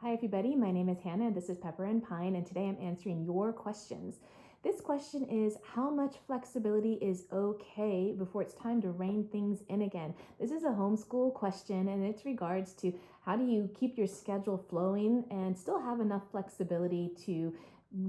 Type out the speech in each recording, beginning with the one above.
Hi everybody, my name is Hannah and this is Pepper and Pine, and today I'm answering your questions. This question is, how much flexibility is okay before it's time to rein things in again? This is a homeschool question and it's regards to how do you keep your schedule flowing and still have enough flexibility to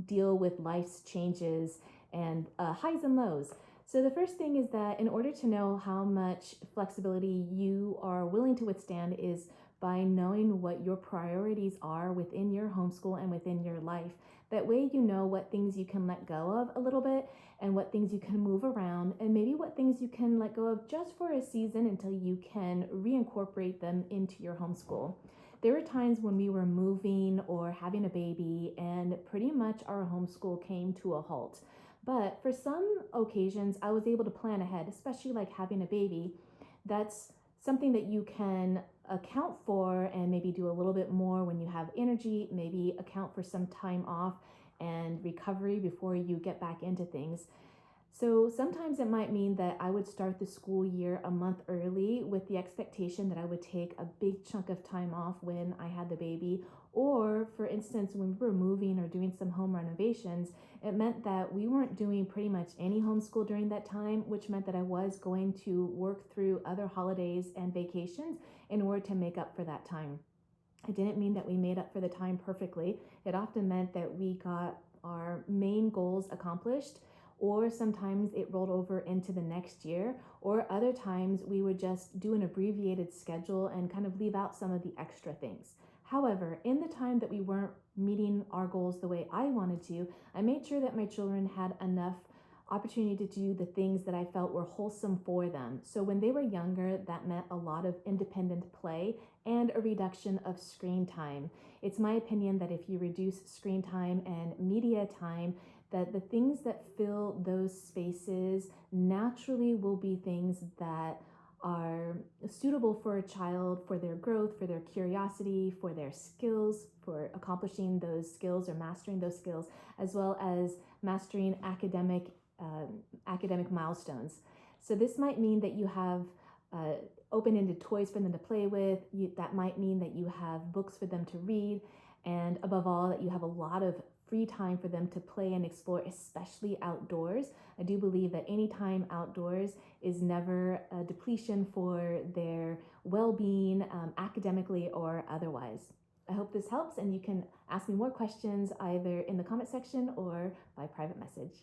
deal with life's changes and highs and lows. So the first thing is that in order to know how much flexibility you are willing to withstand is by knowing what your priorities are within your homeschool and within your life. That way you know what things you can let go of a little bit and what things you can move around and maybe what things you can let go of just for a season until you can reincorporate them into your homeschool. There were times when we were moving or having a baby and pretty much our homeschool came to a halt. But for some occasions, I was able to plan ahead, especially like having a baby. That's something that you can account for and maybe do a little bit more when you have energy, maybe account for some time off and recovery before you get back into things. So sometimes it might mean that I would start the school year a month early with the expectation that I would take a big chunk of time off when I had the baby. Or for instance, when we were moving or doing some home renovations, it meant that we weren't doing pretty much any homeschool during that time, which meant that I was going to work through other holidays and vacations in order to make up for that time. It didn't mean that we made up for the time perfectly. It often meant that we got our main goals accomplished, or sometimes it rolled over into the next year, or other times we would just do an abbreviated schedule and kind of leave out some of the extra things. However, in the time that we weren't meeting our goals the way I wanted to, I made sure that my children had enough opportunity to do the things that I felt were wholesome for them. So when they were younger, that meant a lot of independent play and a reduction of screen time. It's my opinion that if you reduce screen time and media time, that the things that fill those spaces naturally will be things that are suitable for a child, for their growth, for their curiosity, for their skills, for accomplishing those skills or mastering those skills, as well as mastering academic milestones. So this might mean that you have open-ended toys for them to play with. That might mean that you have books for them to read, and above all, that you have a lot of free time for them to play and explore, especially outdoors. I do believe that any time outdoors is never a depletion for their well-being, academically or otherwise. I hope this helps, and you can ask me more questions either in the comment section or by private message.